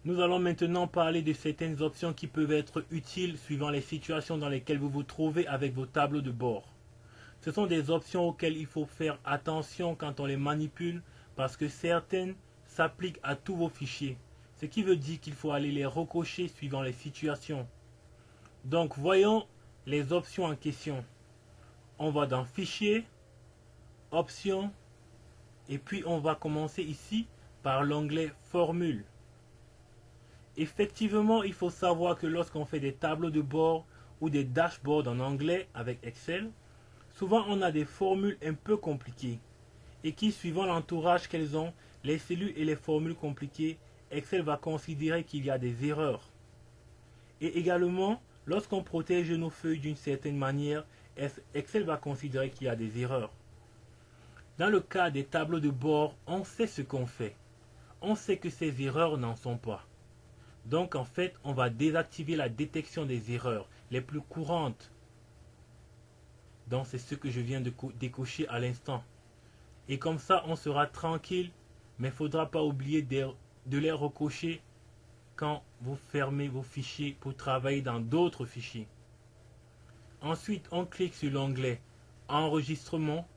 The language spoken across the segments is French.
Nous allons maintenant parler de certaines options qui peuvent être utiles suivant les situations dans lesquelles vous vous trouvez avec vos tableaux de bord. Ce sont des options auxquelles il faut faire attention quand on les manipule parce que certaines s'appliquent à tous vos fichiers, ce qui veut dire qu'il faut aller les recocher suivant les situations. Donc voyons les options en question. On va dans Fichier, Options, et puis on va commencer ici par l'onglet Formule. Effectivement, il faut savoir que lorsqu'on fait des tableaux de bord ou des dashboards en anglais avec Excel, souvent on a des formules un peu compliquées et qui, suivant l'entourage qu'elles ont, les cellules et les formules compliquées, Excel va considérer qu'il y a des erreurs. Et également, lorsqu'on protège nos feuilles d'une certaine manière, Excel va considérer qu'il y a des erreurs. Dans le cas des tableaux de bord, on sait ce qu'on fait. On sait que ces erreurs n'en sont pas. Donc en fait, on va désactiver la détection des erreurs les plus courantes. Donc c'est ce que je viens de décocher à l'instant. Et comme ça, on sera tranquille, mais il ne faudra pas oublier de les recocher quand vous fermez vos fichiers pour travailler dans d'autres fichiers. Ensuite, on clique sur l'onglet Enregistrement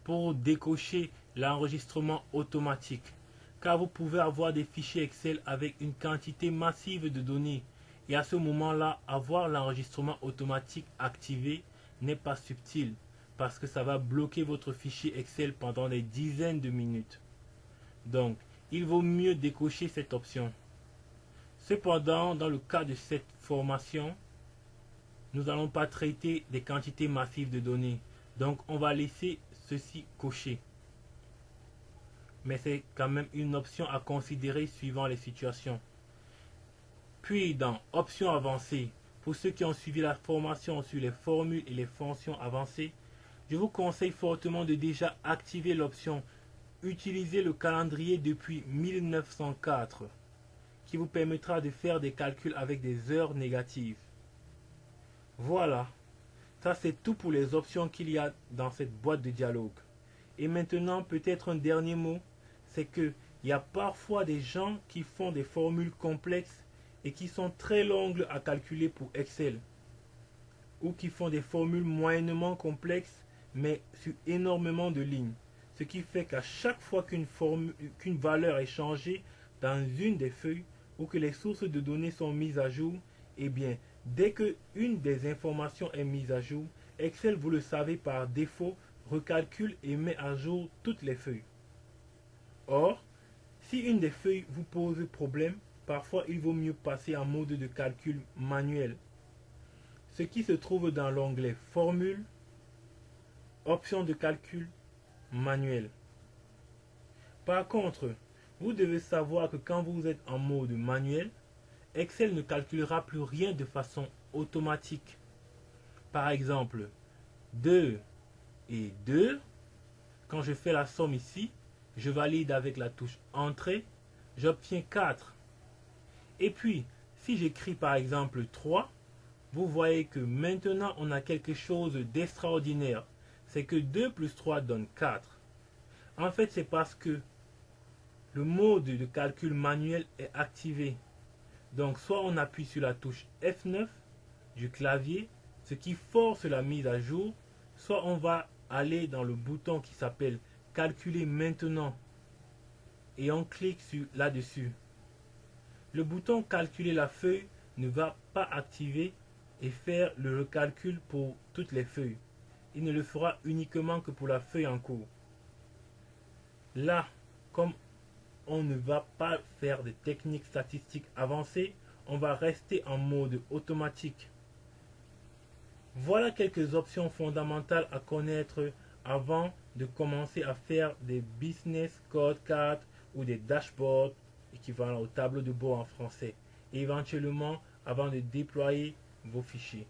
pour décocher l'enregistrement automatique, car vous pouvez avoir des fichiers Excel avec une quantité massive de données et à ce moment-là, avoir l'enregistrement automatique activé n'est pas subtil parce que ça va bloquer votre fichier Excel pendant des dizaines de minutes. Donc, il vaut mieux décocher cette option. Cependant, dans le cas de cette formation, nous n'allons pas traiter des quantités massives de données. Donc, on va laisser ceci coché. Mais c'est quand même une option à considérer suivant les situations. Puis, dans Options avancées, pour ceux qui ont suivi la formation sur les formules et les fonctions avancées, je vous conseille fortement de déjà activer l'option Utiliser le calendrier depuis 1904 qui vous permettra de faire des calculs avec des heures négatives. Voilà, ça c'est tout pour les options qu'il y a dans cette boîte de dialogue. Et maintenant, peut-être un dernier mot, c'est que il y a parfois des gens qui font des formules complexes et qui sont très longues à calculer pour Excel, ou qui font des formules moyennement complexes mais sur énormément de lignes. Ce qui fait qu'à chaque fois qu'une valeur est changée dans une des feuilles ou que les sources de données sont mises à jour, eh bien, dès que une des informations est mise à jour, Excel, vous le savez par défaut, recalcule et met à jour toutes les feuilles. Or, si une des feuilles vous pose problème, parfois il vaut mieux passer en mode de calcul manuel. Ce qui se trouve dans l'onglet Formule, Options de calcul manuel. Par contre, vous devez savoir que quand vous êtes en mode manuel, Excel ne calculera plus rien de façon automatique. Par exemple, 2 et 2, quand je fais la somme ici, je valide avec la touche Entrée, j'obtiens 4. Et puis, si j'écris par exemple 3, vous voyez que maintenant on a quelque chose d'extraordinaire. C'est que 2 plus 3 donne 4. En fait, c'est parce que le mode de calcul manuel est activé. Donc, soit on appuie sur la touche F9 du clavier, ce qui force la mise à jour, soit on va aller dans le bouton qui s'appelle Calculer maintenant et on clique là-dessus. Le bouton Calculer la feuille ne va pas activer et faire le recalcul pour toutes les feuilles. Il ne le fera uniquement que pour la feuille en cours. Là, comme on ne va pas faire de techniques statistiques avancées, on va rester en mode automatique. Voilà quelques options fondamentales à connaître avant de commencer à faire des business scorecards ou des dashboards équivalents au tableau de bord en français, et éventuellement avant de déployer vos fichiers.